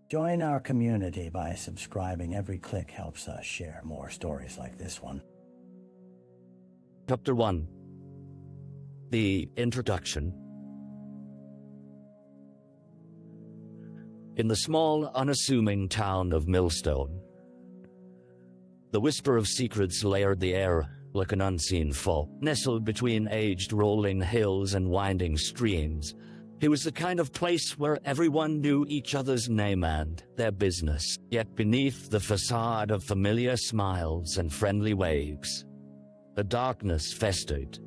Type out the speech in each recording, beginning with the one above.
Join our community by subscribing. Every click helps us share more stories like this one. Chapter 1. The Introduction. In the small, unassuming town of Millstone, the whisper of secrets layered the air like an unseen foe. Nestled between aged rolling hills and winding streams, it was the kind of place where everyone knew each other's name and their business. Yet beneath the facade of familiar smiles and friendly waves, the darkness festered,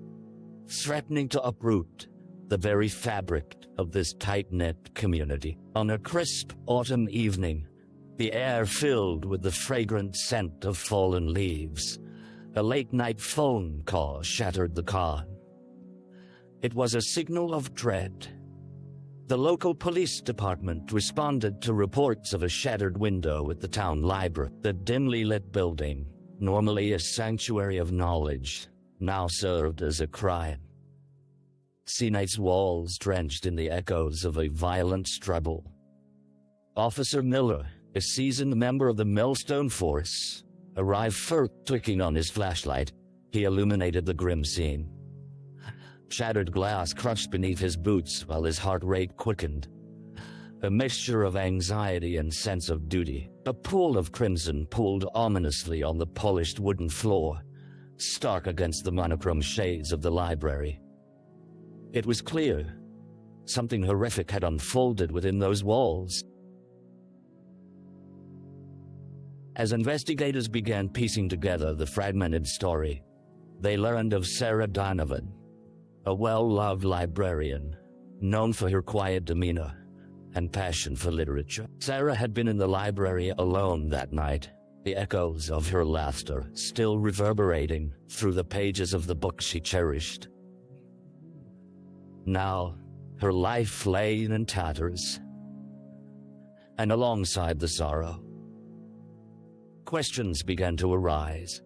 threatening to uproot the very fabric of this tight-knit community. On a crisp autumn evening, the air filled with the fragrant scent of fallen leaves, a late-night phone call shattered the calm. It was a signal of dread. The local police department responded to reports of a shattered window at the town library. The dimly lit building, normally a sanctuary of knowledge, now served as a crime scene, its walls drenched in the echoes of a violent struggle. Officer Miller, a seasoned member of the Millstone Force, arrived first. Clicking on his flashlight, he illuminated the grim scene. Shattered glass crushed beneath his boots while his heart rate quickened. A mixture of anxiety and sense of duty. A pool of crimson pooled ominously on the polished wooden floor, stark against the monochrome shades of the library. It was clear something horrific had unfolded within those walls. As investigators began piecing together the fragmented story, they learned of Sarah Donovan, a well-loved librarian, known for her quiet demeanor and passion for literature. Sarah had been in the library alone that night, the echoes of her laughter still reverberating through the pages of the book she cherished. Now, her life lay in tatters, and alongside the sorrow, questions began to arise.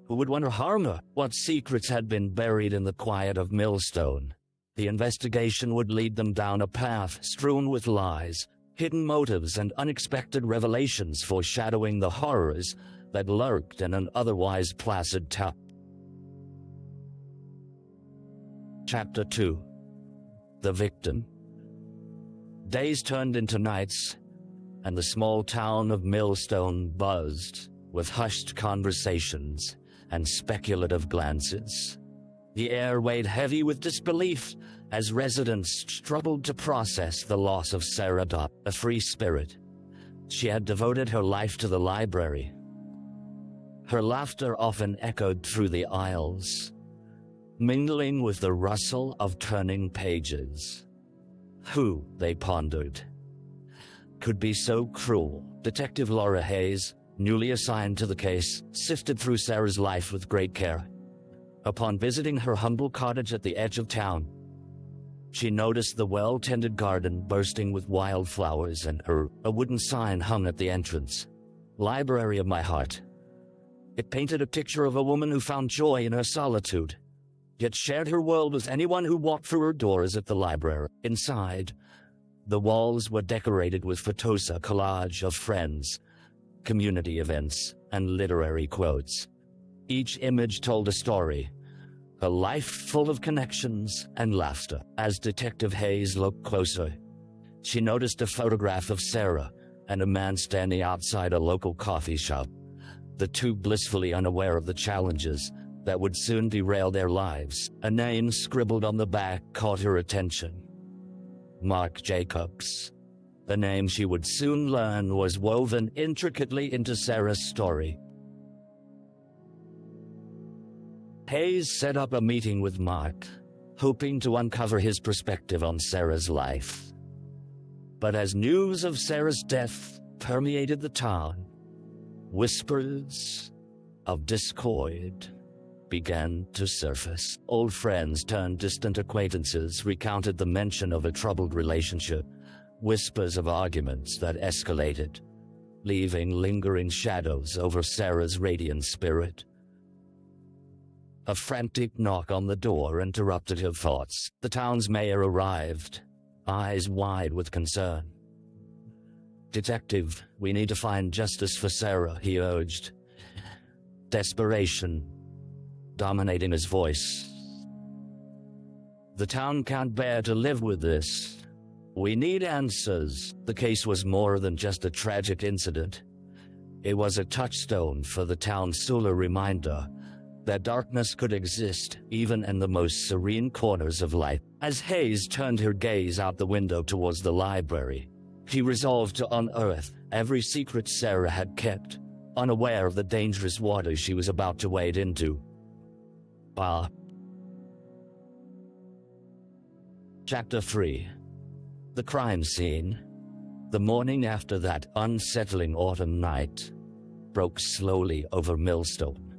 Who would want to harm her? What secrets had been buried in the quiet of Millstone? The investigation would lead them down a path strewn with lies, hidden motives, and unexpected revelations foreshadowing the horrors that lurked in an otherwise placid town. Chapter 2. The Victim. Days turned into nights, and the small town of Millstone buzzed with hushed conversations and speculative glances. The air weighed heavy with disbelief as residents struggled to process the loss of Sarah Dot, a free spirit. She had devoted her life to the library. Her laughter often echoed through the aisles, mingling with the rustle of turning pages. Who, they pondered, could be so cruel? Detective Laura Hayes, newly assigned to the case, sifted through Sarah's life with great care. Upon visiting her humble cottage at the edge of town, she noticed the well-tended garden bursting with wildflowers and a wooden sign hung at the entrance. Library of my heart. It painted a picture of a woman who found joy in her solitude, yet shared her world with anyone who walked through her doors at the library. Inside, the walls were decorated with photos, a collage of friends, community events, and literary quotes. Each image told a story, a life full of connections and laughter. As Detective Hayes looked closer, she noticed a photograph of Sarah and a man standing outside a local coffee shop, the two blissfully unaware of the challenges that would soon derail their lives. A name scribbled on the back caught her attention. Mark Jacobs. The name she would soon learn was woven intricately into Sarah's story. Hayes set up a meeting with Mark, hoping to uncover his perspective on Sarah's life. But as news of Sarah's death permeated the town, whispers of discord began to surface. Old friends turned distant acquaintances recounted the mention of a troubled relationship, whispers of arguments that escalated, leaving lingering shadows over Sarah's radiant spirit. A frantic knock on the door interrupted her thoughts. The town's mayor arrived, eyes wide with concern. "Detective, we need to find justice for Sarah," he urged, desperation dominating his voice. "The town can't bear to live with this. We need answers." The case was more than just a tragic incident. It was a touchstone for the town's solar reminder that darkness could exist even in the most serene corners of life. As Hayes turned her gaze out the window towards the library, she resolved to unearth every secret Sarah had kept, unaware of the dangerous waters she was about to wade into. Chapter 3. The crime scene. The morning after that unsettling autumn night broke slowly over Millstone,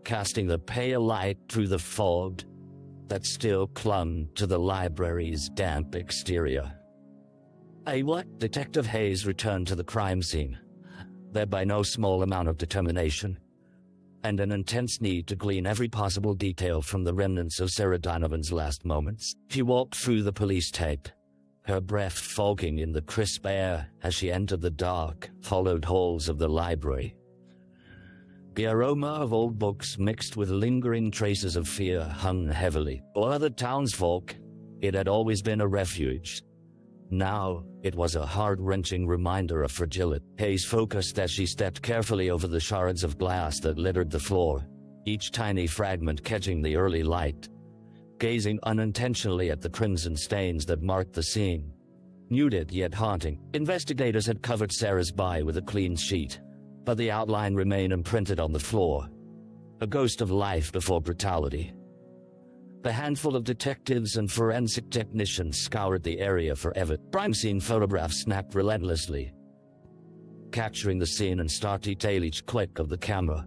casting the pale light through the fog that still clung to the library's damp exterior. Detective Hayes returned to the crime scene, led by no small amount of determination and an intense need to glean every possible detail from the remnants of Sarah Donovan's last moments. She walked through the police tape, her breath fogging in the crisp air as she entered the dark, followed halls of the library. The aroma of old books mixed with lingering traces of fear hung heavily. For other townsfolk, it had always been a refuge. Now, it was a heart-wrenching reminder of fragility. Hayes focused as she stepped carefully over the shards of glass that littered the floor, each tiny fragment catching the early light, gazing unintentionally at the crimson stains that marked the scene. Muted yet haunting, investigators had covered Sarah's body with a clean sheet, but the outline remained imprinted on the floor, a ghost of life before brutality. The handful of detectives and forensic technicians scoured the area for evidence. Crime scene photographs snapped relentlessly, capturing the scene in stark detail. Each click of the camera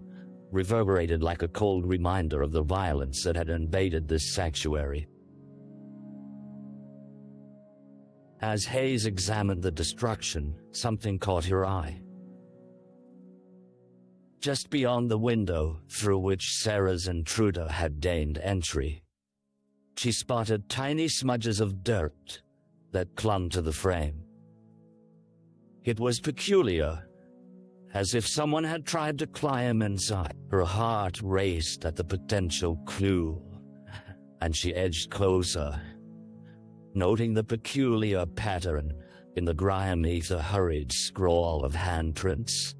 reverberated like a cold reminder of the violence that had invaded this sanctuary. As Hayes examined the destruction, something caught her eye. Just beyond the window through which Sarah's intruder had gained entry, she spotted tiny smudges of dirt that clung to the frame. It was peculiar, as if someone had tried to climb inside. Her heart raced at the potential clue, and she edged closer, noting the peculiar pattern in the grime beneath the hurried scrawl of handprints,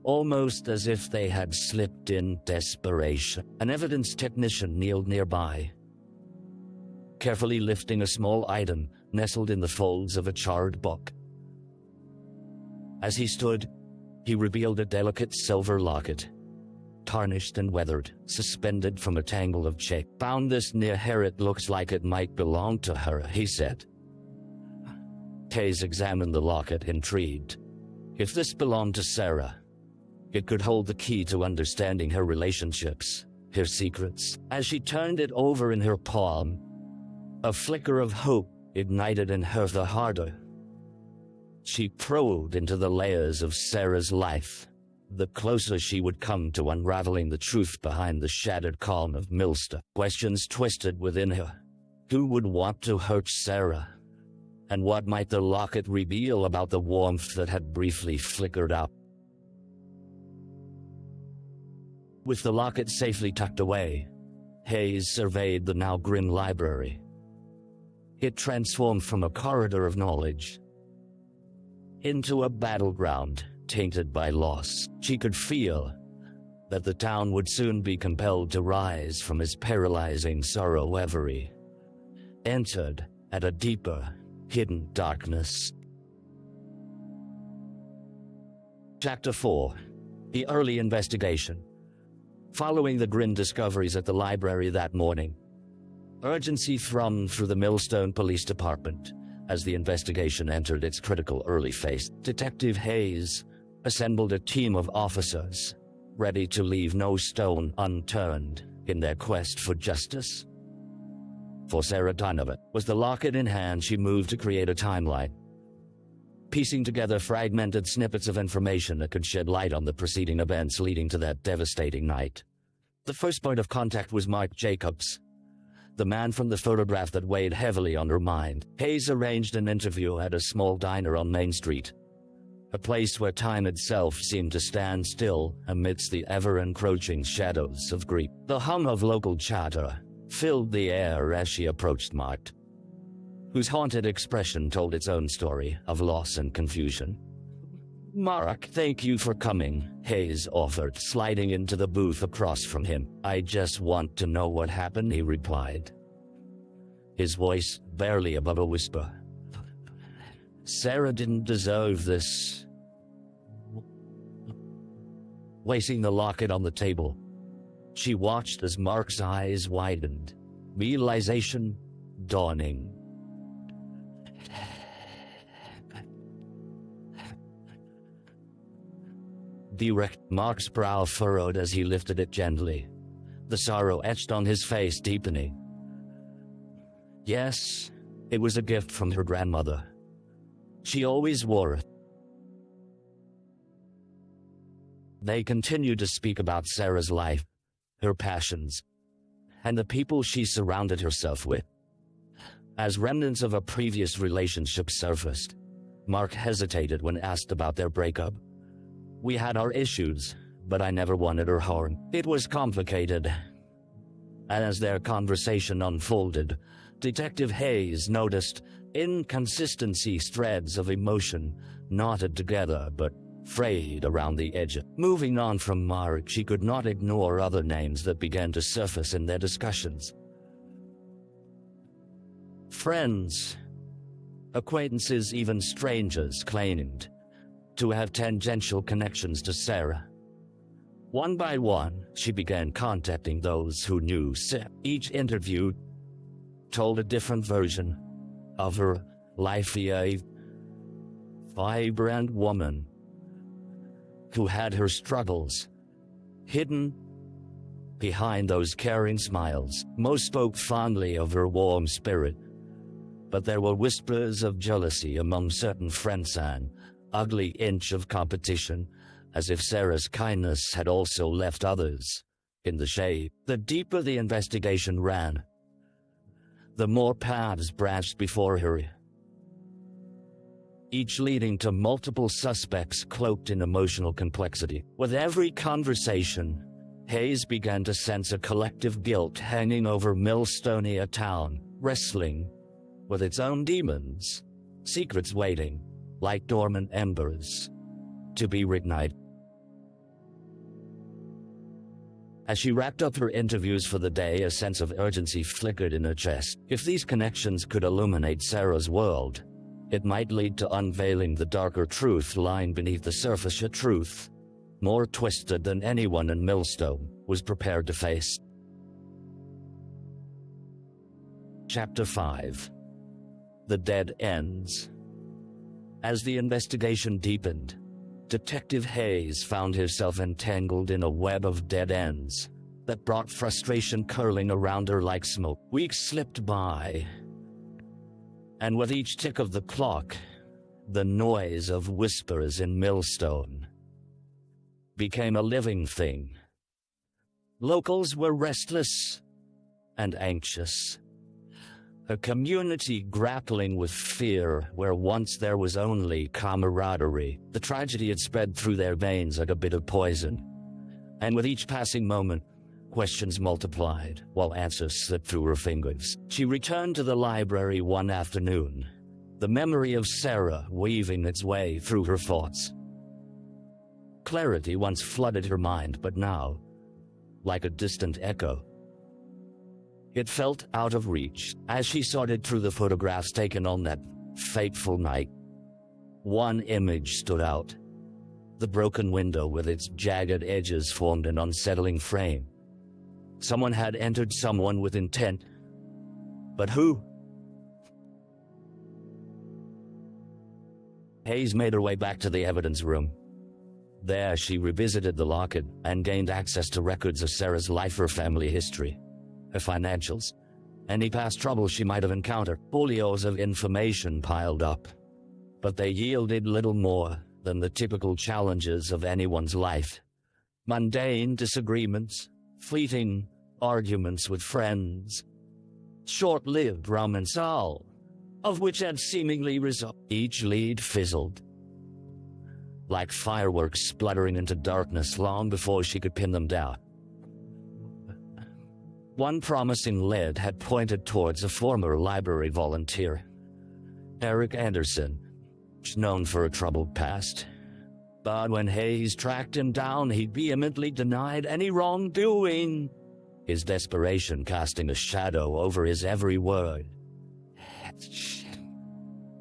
almost as if they had slipped in desperation. An evidence technician kneeled nearby, carefully lifting a small item nestled in the folds of a charred book. As he stood, he revealed a delicate silver locket, tarnished and weathered, suspended from a tangle of chain. "Found this near here. It looks like it might belong to her," he said. Hayes examined the locket, intrigued. If this belonged to Sarah, it could hold the key to understanding her relationships, her secrets. As she turned it over in her palm, a flicker of hope ignited in her the harder. She probed into the layers of Sarah's life, the closer she would come to unraveling the truth behind the shattered calm of Millstone. Questions twisted within her. Who would want to hurt Sarah? And what might the locket reveal about the warmth that had briefly flickered out? With the locket safely tucked away, Hayes surveyed the now grim library. It transformed from a corridor of knowledge into a battleground tainted by loss. She could feel that the town would soon be compelled to rise from its paralyzing sorrow reverie, entered at a deeper, hidden darkness. Chapter 4. The Early Investigation. Following the grim discoveries at the library that morning, urgency thrummed through the Millstone Police Department as the investigation entered its critical early phase. Detective Hayes assembled a team of officers, ready to leave no stone unturned in their quest for justice. For Sarah Donovan, with the locket in hand, she moved to create a timeline, piecing together fragmented snippets of information that could shed light on the preceding events leading to that devastating night. The first point of contact was Mark Jacobs, the man from the photograph that weighed heavily on her mind. Hayes arranged an interview at a small diner on Main Street, a place where time itself seemed to stand still amidst the ever-encroaching shadows of grief. The hum of local chatter filled the air as she approached Mark, whose haunted expression told its own story of loss and confusion. "Mark, thank you for coming," Hayes offered, sliding into the booth across from him. "I just want to know what happened," he replied, his voice barely above a whisper. "Sarah didn't deserve this." Placing the locket on the table, she watched as Mark's eyes widened, realization dawning. Direct. Mark's brow furrowed as he lifted it gently, the sorrow etched on his face deepening. Yes, it was a gift from her grandmother. She always wore it. They continued to speak about Sarah's life, her passions, and the people she surrounded herself with. As remnants of a previous relationship surfaced, Mark hesitated when asked about their breakup. "We had our issues, but I never wanted her harm. It was complicated." And as their conversation unfolded, Detective Hayes noticed inconsistency, threads of emotion knotted together but frayed around the edge. Moving on from Mark, she could not ignore other names that began to surface in their discussions. Friends, acquaintances, even strangers claimed to have tangential connections to Sarah. One by one, she began contacting those who knew Sarah. Each interview told a different version of her life, a vibrant woman who had her struggles hidden behind those caring smiles. Most spoke fondly of her warm spirit, but there were whispers of jealousy among certain friends, an ugly inch of competition, as if Sarah's kindness had also left others in the shade. The deeper the investigation ran, the more paths branched before her, each leading to multiple suspects cloaked in emotional complexity. With every conversation, Hayes began to sense a collective guilt hanging over Millstonia town, wrestling with its own demons, secrets waiting, like dormant embers, to be reignited. As she wrapped up her interviews for the day, a sense of urgency flickered in her chest. If these connections could illuminate Sarah's world, it might lead to unveiling the darker truth lying beneath the surface, a truth more twisted than anyone in Millstone was prepared to face. Chapter 5. The Dead Ends. As the investigation deepened, Detective Hayes found herself entangled in a web of dead ends that brought frustration curling around her like smoke. Weeks slipped by, and with each tick of the clock, the noise of whispers in Millstone became a living thing. Locals were restless and anxious, a community grappling with fear where once there was only camaraderie. The tragedy had spread through their veins like a bit of poison, and with each passing moment, questions multiplied while answers slipped through her fingers. She returned to the library one afternoon, the memory of Sarah weaving its way through her thoughts. Clarity once flooded her mind, but now, like a distant echo, it felt out of reach. As she sorted through the photographs taken on that fateful night, one image stood out. The broken window with its jagged edges formed an unsettling frame. Someone had entered, someone with intent. But who? Hayes made her way back to the evidence room. There she revisited the locket and gained access to records of Sarah's life, her family history, her financials, any past troubles she might have encountered. Folios of information piled up, but they yielded little more than the typical challenges of anyone's life. Mundane disagreements, fleeting arguments with friends, short-lived romance, all of which had seemingly resolved. Each lead fizzled, like fireworks spluttering into darkness long before she could pin them down. One promising lead had pointed towards a former library volunteer, Eric Anderson, known for a troubled past. But when Hayes tracked him down, he vehemently denied any wrongdoing, his desperation casting a shadow over his every word.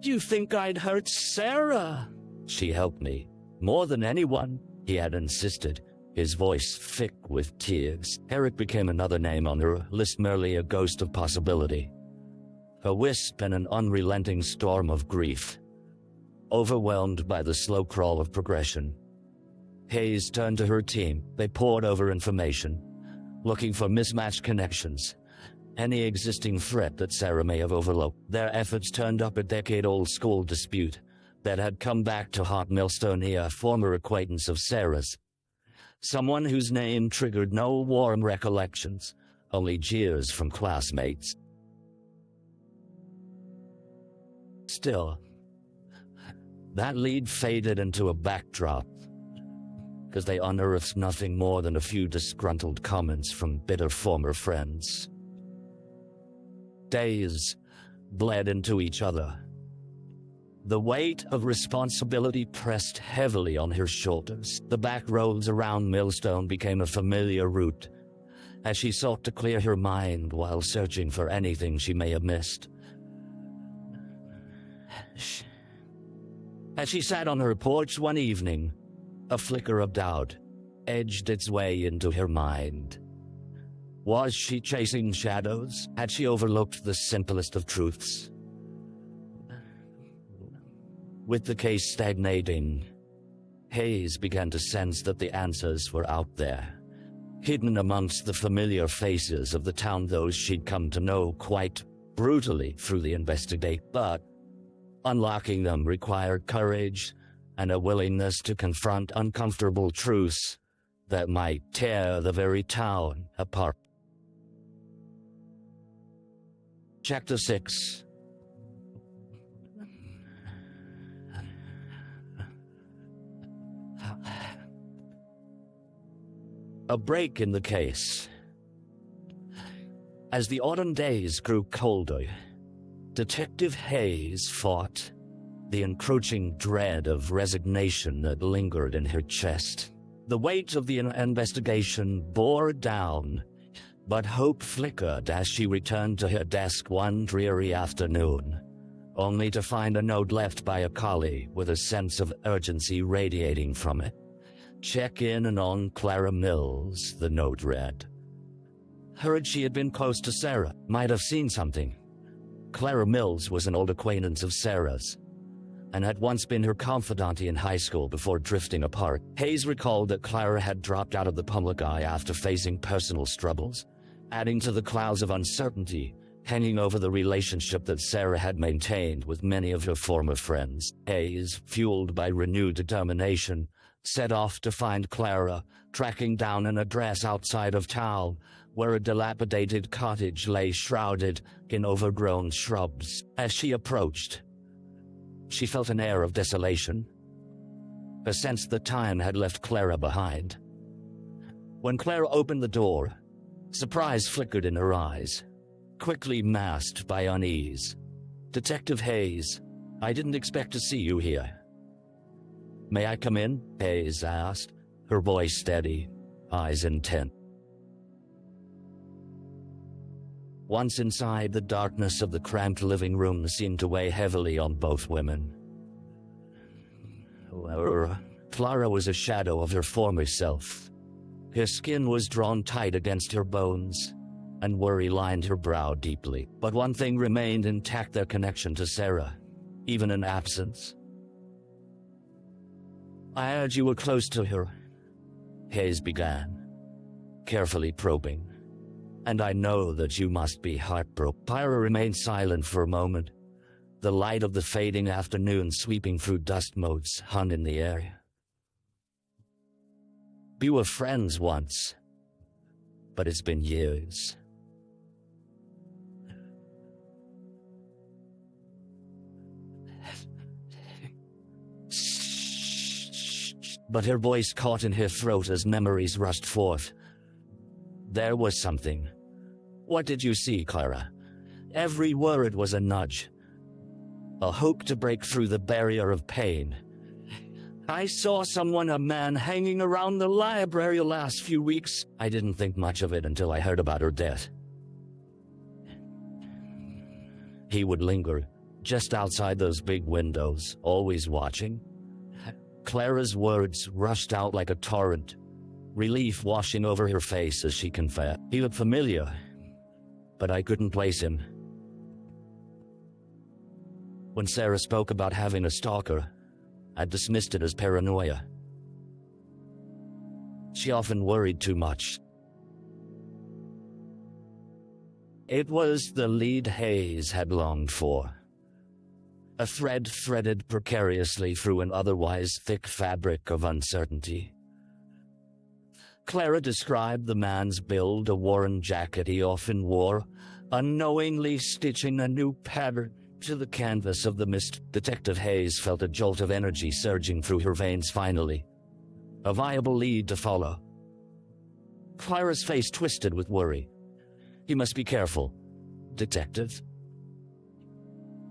"You think I'd hurt Sarah?" She helped me. More than anyone, he had insisted, his voice thick with tears. Eric became another name on her list, merely a ghost of possibility. A wisp in an unrelenting storm of grief. Overwhelmed by the slow crawl of progression, Hayes turned to her team. They poured over information, looking for mismatched connections, any existing threat that Sarah may have overlooked. Their efforts turned up a decade-old school dispute that had come back to haunt Millstone, a former acquaintance of Sarah's. Someone whose name triggered no warm recollections, only jeers from classmates. Still, that lead faded into a backdrop, because they unearthed nothing more than a few disgruntled comments from bitter former friends. Days bled into each other. The weight of responsibility pressed heavily on her shoulders. The back roads around Millstone became a familiar route, as she sought to clear her mind while searching for anything she may have missed. As she sat on her porch one evening, a flicker of doubt edged its way into her mind. Was she chasing shadows? Had she overlooked the simplest of truths? With the case stagnating, Hayes began to sense that the answers were out there, hidden amongst the familiar faces of the town, those she'd come to know quite brutally through the investigation. But unlocking them required courage and a willingness to confront uncomfortable truths that might tear the very town apart. Chapter 6. A break in the case. As the autumn days grew colder, Detective Hayes fought the encroaching dread of resignation that lingered in her chest. The weight of the investigation bore down, but hope flickered as she returned to her desk one dreary afternoon, only to find a note left by a colleague with a sense of urgency radiating from it. "Check in and on Clara Mills," the note read. Heard she had been close to Sarah, might have seen something. Clara Mills was an old acquaintance of Sarah's, and had once been her confidante in high school before drifting apart. Hayes recalled that Clara had dropped out of the public eye after facing personal struggles, adding to the clouds of uncertainty hanging over the relationship that Sarah had maintained with many of her former friends. Hayes, fueled by renewed determination, set off to find Clara, tracking down an address outside of town where a dilapidated cottage lay shrouded in overgrown shrubs. As she approached, she felt an air of desolation, a sense that time had left Clara behind. When Clara opened the door, surprise flickered in her eyes, quickly masked by unease. "Detective Hayes, I didn't expect to see you here." "May I come in?" Hayes asked, her voice steady, eyes intent. Once inside, the darkness of the cramped living room seemed to weigh heavily on both women. Clara was a shadow of her former self. Her skin was drawn tight against her bones, and worry lined her brow deeply. But one thing remained intact: their connection to Sarah, even in absence. "I heard you were close to her," Hayes began, carefully probing. "And I know that you must be heartbroken." Pyra remained silent for a moment, the light of the fading afternoon sweeping through dust motes hung in the air. "We were friends once, but it's been years." but her voice caught in her throat as memories rushed forth. There was something. What did you see, Clara? Every word was a nudge. A hope to break through the barrier of pain. I saw a man hanging around the library the last few weeks. I didn't think much of it until I heard about her death. He would linger, just outside those big windows, always watching. Clara's words rushed out like a torrent, relief washing over her face as she confessed. He looked familiar, but I couldn't place him. When Sarah spoke about having a stalker, I dismissed it as paranoia. She often worried too much. It was the lead Hayes had longed for. A thread threaded precariously through an otherwise thick fabric of uncertainty. Clara described the man's build, a worn jacket he often wore, unknowingly stitching a new pattern to the canvas of the mist. Detective Hayes felt a jolt of energy surging through her veins finally. A viable lead to follow. Clara's face twisted with worry. He must be careful. Detective?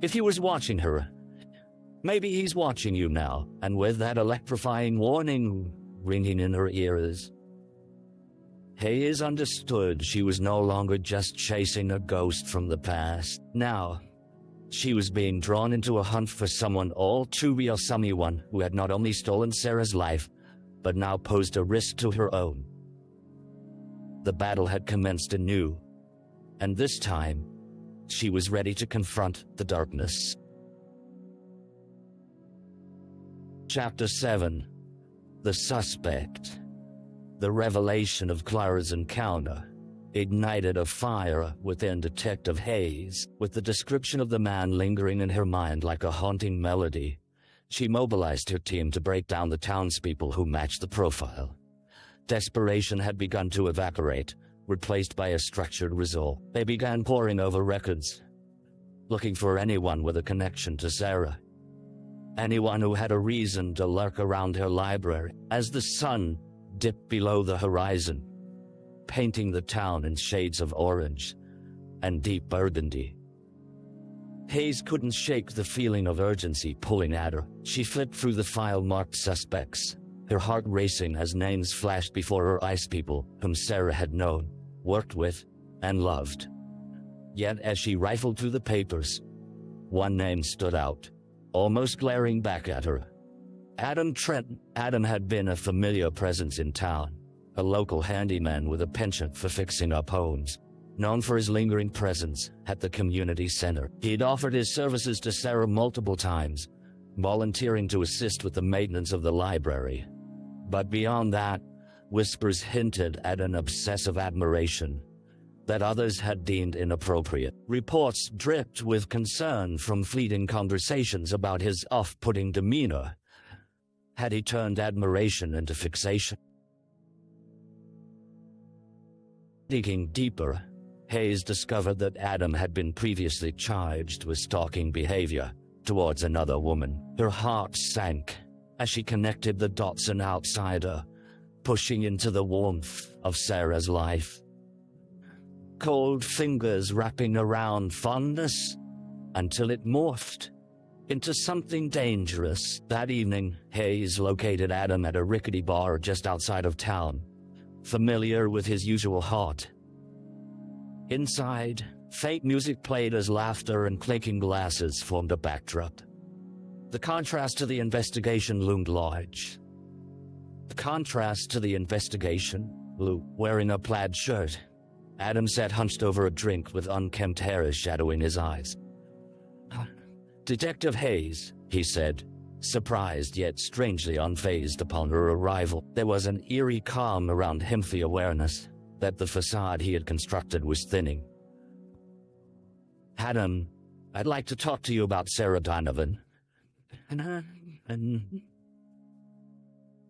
If he was watching her, maybe he's watching you now, and with that electrifying warning ringing in her ears. Hayes understood she was no longer just chasing a ghost from the past. Now, she was being drawn into a hunt for someone all too real, someone who had not only stolen Sarah's life, but now posed a risk to her own. The battle had commenced anew, and this time, she was ready to confront the darkness. Chapter 7. The Suspect. The revelation of Clara's encounter ignited a fire within Detective Hayes. With the description of the man lingering in her mind like a haunting melody, she mobilized her team to break down the townspeople who matched the profile. Desperation had begun to evaporate, replaced by a structured resolve. They began poring over records, looking for anyone with a connection to Sarah. Anyone who had a reason to lurk around her library. As the sun dipped below the horizon, painting the town in shades of orange and deep burgundy, Hayes couldn't shake the feeling of urgency pulling at her. She flipped through the file marked suspects, her heart racing as names flashed before her eyes. People whom Sarah had known, worked with, and loved. Yet as she rifled through the papers, one name stood out, almost glaring back at her. Adam Trenton. Adam had been a familiar presence in town, a local handyman with a penchant for fixing up homes, known for his lingering presence at the community center. He'd offered his services to Sarah multiple times, volunteering to assist with the maintenance of the library. But beyond that, whispers hinted at an obsessive admiration that others had deemed inappropriate. Reports dripped with concern from fleeting conversations about his off-putting demeanor. Had he turned admiration into fixation? Digging deeper, Hayes discovered that Adam had been previously charged with stalking behavior towards another woman. Her heart sank as she connected the dots. An outsider, pushing into the warmth of Sarah's life. Cold fingers wrapping around fondness until it morphed into something dangerous. That evening, Hayes located Adam at a rickety bar just outside of town, familiar with his usual haunt. Inside, faint music played as laughter and clinking glasses formed a backdrop. The contrast to the investigation loomed large. Lou, wearing a plaid shirt. Adam sat hunched over a drink with unkempt hair shadowing his eyes. "Detective Hayes," he said, surprised yet strangely unfazed upon her arrival. There was an eerie calm around him, the awareness that the facade he had constructed was thinning. "Adam, I'd like to talk to you about Sarah Donovan."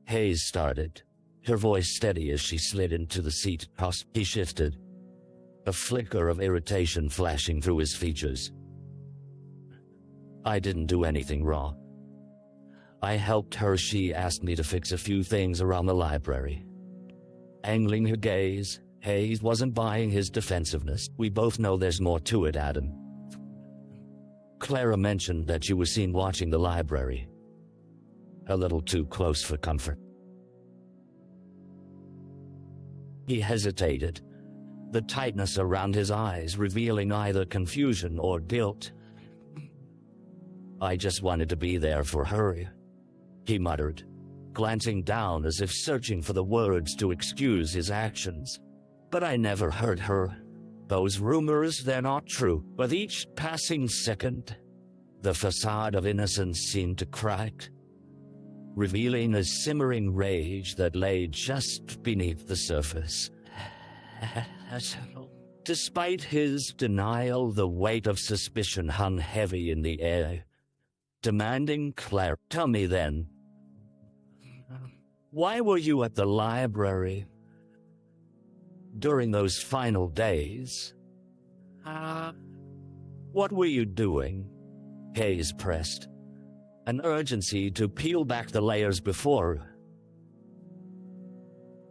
Hayes started, her voice steady as she slid into the seat. He shifted, a flicker of irritation flashing through his features. "I didn't do anything wrong. I helped her. She asked me to fix a few things around the library. Angling her gaze, Hayes wasn't buying his defensiveness. We both know there's more to it, Adam. Clara mentioned that you were seen watching the library. A little too close for comfort. He hesitated, the tightness around his eyes revealing either confusion or guilt. I just wanted to be there for her, he muttered, glancing down as if searching for the words to excuse his actions. But I never hurt her. Those rumors, they're not true. With each passing second, the facade of innocence seemed to crack, revealing a simmering rage that lay just beneath the surface. Despite his denial, the weight of suspicion hung heavy in the air, demanding clarity. Tell me then, why were you at the library during those final days? What were you doing? Hayes pressed, an urgency to peel back the layers before.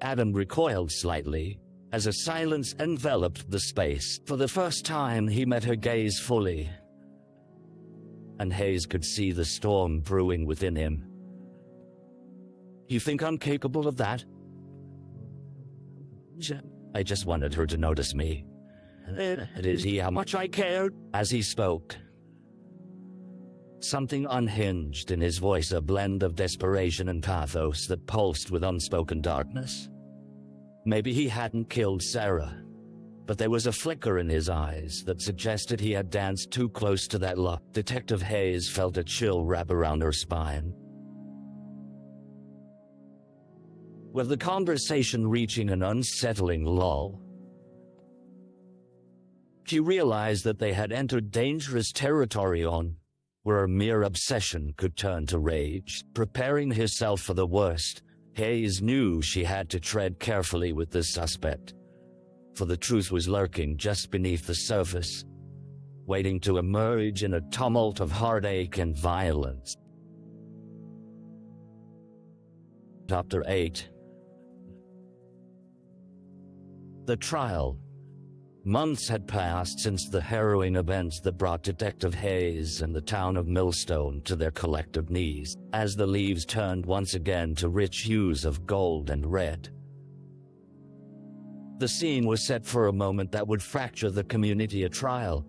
Adam recoiled slightly as a silence enveloped the space. For the first time, he met her gaze fully, and Hayes could see the storm brewing within him. You think I'm capable of that? I just wanted her to notice me. Did he how much I cared? As he spoke, something unhinged in his voice, a blend of desperation and pathos that pulsed with unspoken darkness. Maybe he hadn't killed Sarah, but there was a flicker in his eyes that suggested he had danced too close to that luck. Detective Hayes felt a chill wrap around her spine. With the conversation reaching an unsettling lull, she realized that they had entered dangerous territory where a mere obsession could turn to rage. Preparing herself for the worst, Hayes knew she had to tread carefully with this suspect, for the truth was lurking just beneath the surface, waiting to emerge in a tumult of heartache and violence. Chapter 8. The trial. Months had passed since the harrowing events that brought Detective Hayes and the town of Millstone to their collective knees, as the leaves turned once again to rich hues of gold and red. The scene was set for a moment that would fracture the community, a trial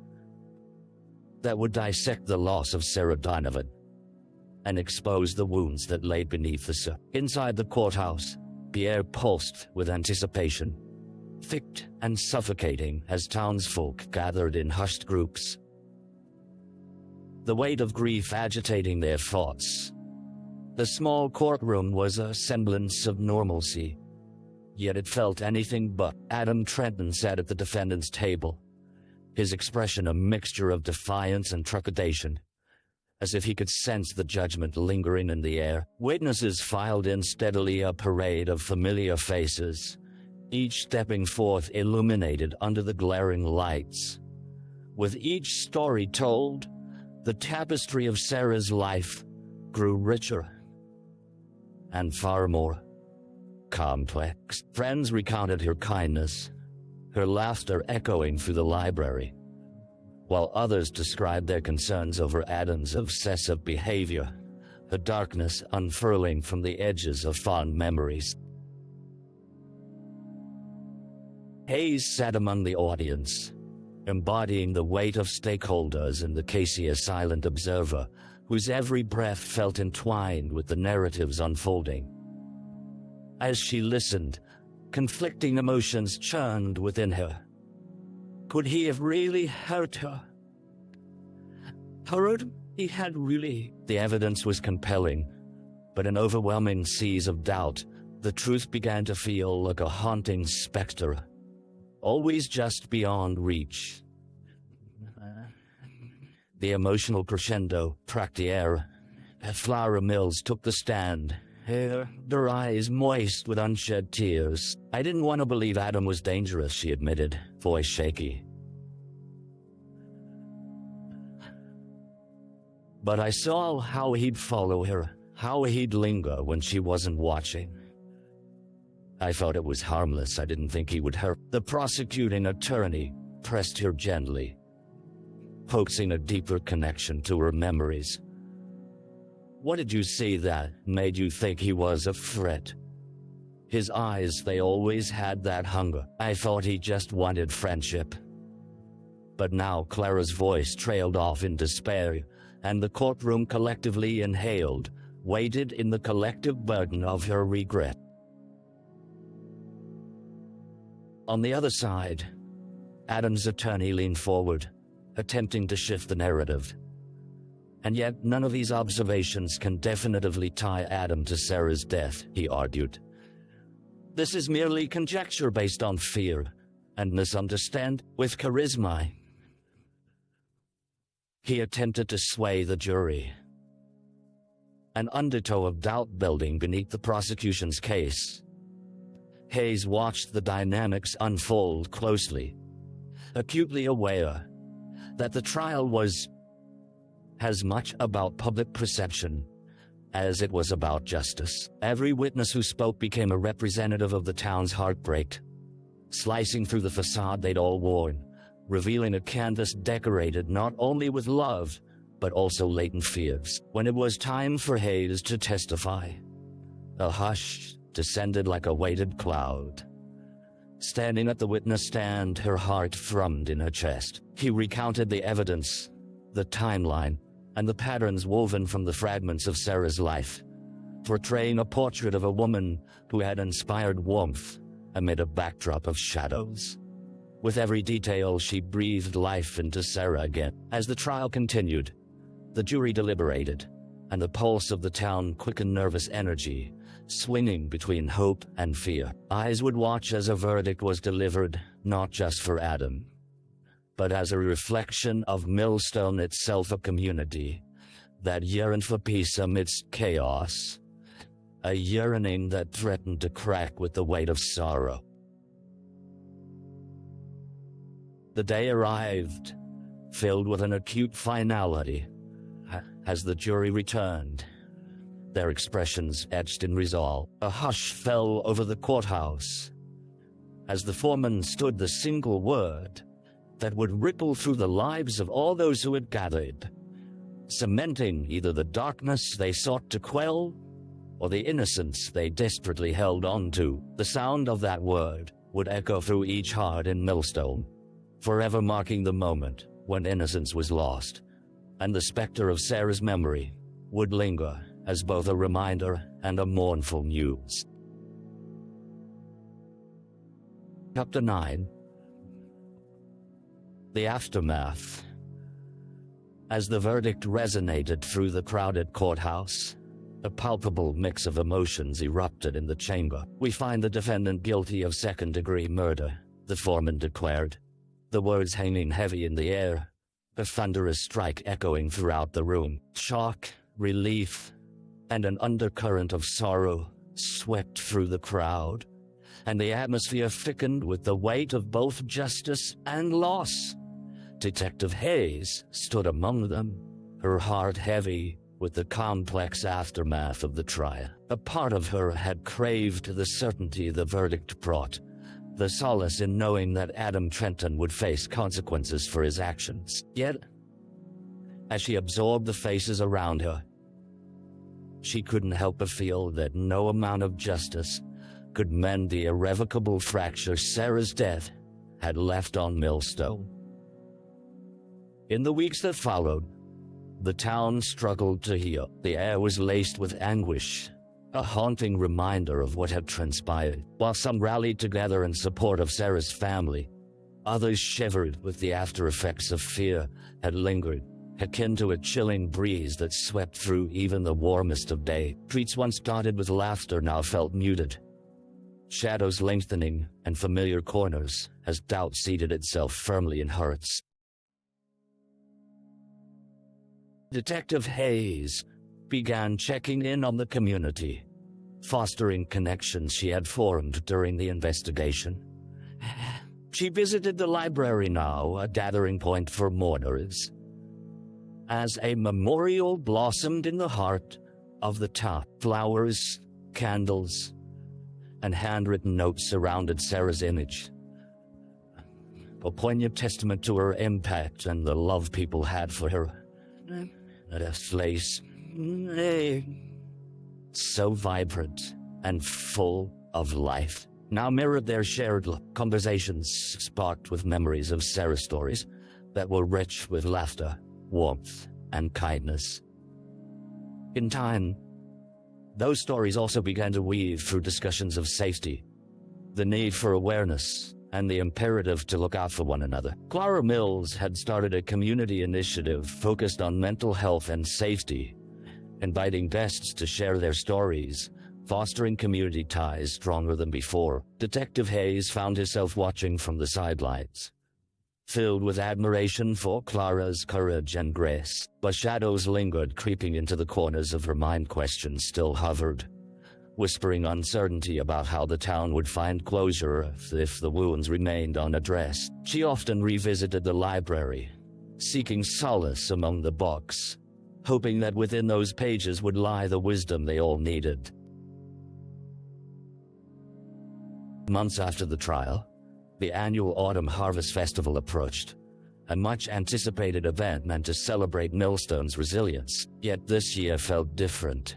that would dissect the loss of Sarah Donovan and expose the wounds that lay beneath the surface. Inside the courthouse, the air pulsed with anticipation, thick and suffocating as townsfolk gathered in hushed groups, the weight of grief agitating their thoughts. The small courtroom was a semblance of normalcy, yet it felt anything but. Adam Trenton sat at the defendant's table, his expression a mixture of defiance and trepidation, as if he could sense the judgment lingering in the air. Witnesses filed in steadily, a parade of familiar faces, each stepping forth illuminated under the glaring lights. With each story told, the tapestry of Sarah's life grew richer and far more complex. Friends recounted her kindness, her laughter echoing through the library, while others described their concerns over Adam's obsessive behavior, the darkness unfurling from the edges of fond memories. Hayes sat among the audience, embodying the weight of stakeholders in the case, a silent observer whose every breath felt entwined with the narratives unfolding. As she listened, conflicting emotions churned within her. Could he have really hurt her? Hurt? He had really. The evidence was compelling, but in overwhelming seas of doubt, the truth began to feel like a haunting specter, always just beyond reach. The emotional crescendo tracked the air. Flower Mills took the stand, her eyes moist with unshed tears. I didn't want to believe Adam was dangerous, she admitted, voice shaky. But I saw how he'd follow her, how he'd linger when she wasn't watching. I thought it was harmless. I didn't think he would hurt. The prosecuting attorney pressed her gently, coaxing a deeper connection to her memories. What did you see that made you think he was a threat? His eyes, they always had that hunger. I thought he just wanted friendship. But now Clara's voice trailed off in despair, and the courtroom collectively inhaled, weighted in the collective burden of her regret. On the other side, Adam's attorney leaned forward, attempting to shift the narrative. And yet none of these observations can definitively tie Adam to Sarah's death, he argued. This is merely conjecture based on fear and misunderstanding. With charisma, he attempted to sway the jury, an undertow of doubt building beneath the prosecution's case. Hayes watched the dynamics unfold closely, acutely aware that the trial was as much about public perception as it was about justice. Every witness who spoke became a representative of the town's heartbreak, slicing through the facade they'd all worn, revealing a canvas decorated not only with love, but also latent fears. When it was time for Hayes to testify, a hush descended like a weighted cloud. Standing at the witness stand, her heart thrummed in her chest. He recounted the evidence, the timeline, and the patterns woven from the fragments of Sarah's life, portraying a portrait of a woman who had inspired warmth amid a backdrop of shadows. With every detail, she breathed life into Sarah again. As the trial continued, the jury deliberated, and the pulse of the town quickened nervous energy, swinging between hope and fear. Eyes would watch as a verdict was delivered, not just for Adam, but as a reflection of Millstone itself, a community that yearned for peace amidst chaos, a yearning that threatened to crack with the weight of sorrow. The day arrived, filled with an acute finality. As the jury returned, their expressions etched in resolve, a hush fell over the courthouse as the foreman stood the single word that would ripple through the lives of all those who had gathered, cementing either the darkness they sought to quell or the innocence they desperately held on to. The sound of that word would echo through each heart in Millstone, forever marking the moment when innocence was lost, and the specter of Sarah's memory would linger as both a reminder and a mournful news. Chapter 9. The Aftermath. As the verdict resonated through the crowded courthouse, a palpable mix of emotions erupted in the chamber. We find the defendant guilty of second-degree murder, the foreman declared, the words hanging heavy in the air, a thunderous strike echoing throughout the room. Shock, relief, and an undercurrent of sorrow swept through the crowd, and the atmosphere thickened with the weight of both justice and loss. Detective Hayes stood among them, her heart heavy with the complex aftermath of the trial. A part of her had craved the certainty the verdict brought, the solace in knowing that Adam Trenton would face consequences for his actions. Yet, as she absorbed the faces around her, she couldn't help but feel that no amount of justice could mend the irrevocable fracture Sarah's death had left on Millstone. In the weeks that followed, the town struggled to heal. The air was laced with anguish, a haunting reminder of what had transpired. While some rallied together in support of Sarah's family, others shivered with the after-effects of fear that lingered, akin to a chilling breeze that swept through even the warmest of days. Streets once dotted with laughter now felt muted, shadows lengthening and familiar corners as doubt seated itself firmly in hearts. Detective Hayes began checking in on the community, fostering connections she had formed during the investigation. She visited the library now, a gathering point for mourners. As a memorial blossomed in the heart of the town. Flowers, candles, and handwritten notes surrounded Sarah's image, a poignant testament to her impact and the love people had for her. A place so vibrant and full of life now mirrored their shared conversations, sparked with memories of Sarah's stories that were rich with laughter, warmth, and kindness. In time, those stories also began to weave through discussions of safety, the need for awareness, and the imperative to look out for one another. Clara Mills had started a community initiative focused on mental health and safety, inviting guests to share their stories, fostering community ties stronger than before. Detective Hayes found herself watching from the sidelines, filled with admiration for Clara's courage and grace. But shadows lingered, creeping into the corners of her mind. Questions still hovered, whispering uncertainty about how the town would find closure if the wounds remained unaddressed. She often revisited the library, seeking solace among the books, hoping that within those pages would lie the wisdom they all needed. Months after the trial, the annual Autumn Harvest Festival approached, a much-anticipated event meant to celebrate Millstone's resilience. Yet this year felt different.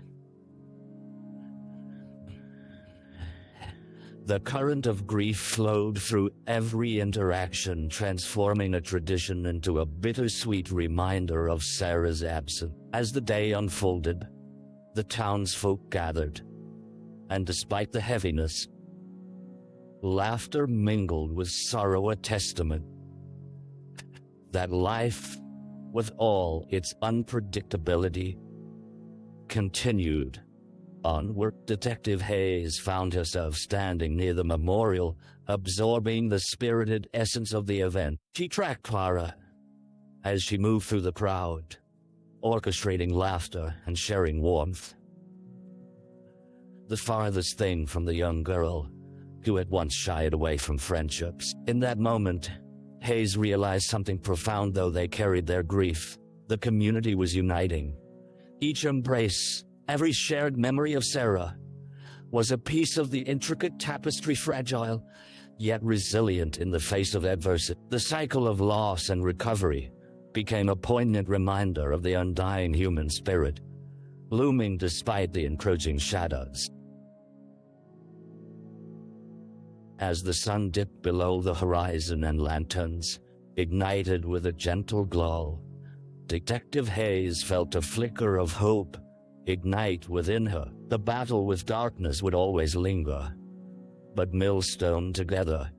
The current of grief flowed through every interaction, transforming a tradition into a bittersweet reminder of Sarah's absence. As the day unfolded, the townsfolk gathered, and despite the heaviness, laughter mingled with sorrow, a testament that life, with all its unpredictability, continued onward. Detective Hayes found herself standing near the memorial, absorbing the spirited essence of the event. She tracked Clara as she moved through the crowd, orchestrating laughter and sharing warmth. The farthest thing from the young girl who had once shied away from friendships. In that moment, Hayes realized something profound. Though they carried their grief, the community was uniting. Each embrace, every shared memory of Sarah, was a piece of the intricate tapestry, fragile, yet resilient in the face of adversity. The cycle of loss and recovery became a poignant reminder of the undying human spirit, looming despite the encroaching shadows. As the sun dipped below the horizon and lanterns ignited with a gentle glow, Detective Hayes felt a flicker of hope ignite within her. The battle with darkness would always linger, but Millstone together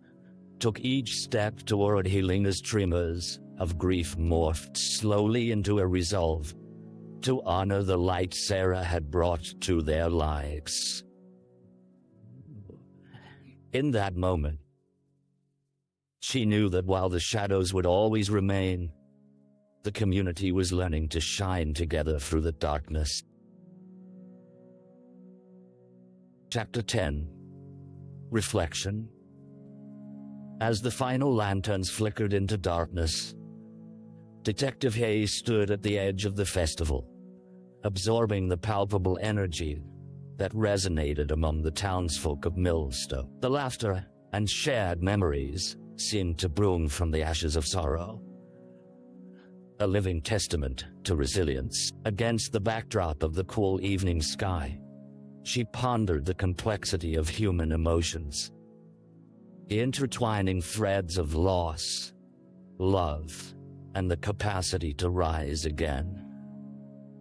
took each step toward healing as tremors of grief morphed slowly into a resolve to honor the light Sarah had brought to their lives. In that moment, she knew that while the shadows would always remain, the community was learning to shine together through the darkness. Chapter 10. Reflection. As the final lanterns flickered into darkness, Detective Hayes stood at the edge of the festival, absorbing the palpable energy that resonated among the townsfolk of Millstone. The laughter and shared memories seemed to bloom from the ashes of sorrow, a living testament to resilience. Against the backdrop of the cool evening sky, she pondered the complexity of human emotions, the intertwining threads of loss, love, and the capacity to rise again.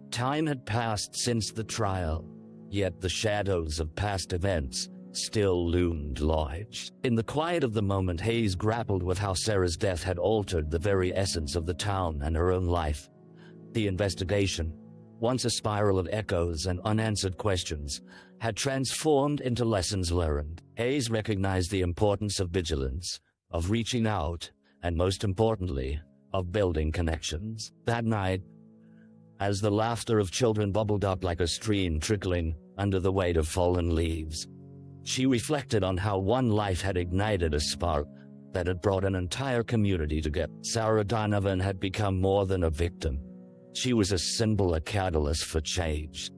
Time had passed since the trial, yet the shadows of past events still loomed large. In the quiet of the moment, Hayes grappled with how Sarah's death had altered the very essence of the town and her own life. The investigation, once a spiral of echoes and unanswered questions, had transformed into lessons learned. Hayes recognized the importance of vigilance, of reaching out, and most importantly, of building connections. That night, as the laughter of children bubbled up like a stream trickling under the weight of fallen leaves, she reflected on how one life had ignited a spark that had brought an entire community together. Sarah Donovan had become more than a victim. She was a symbol, a catalyst for change.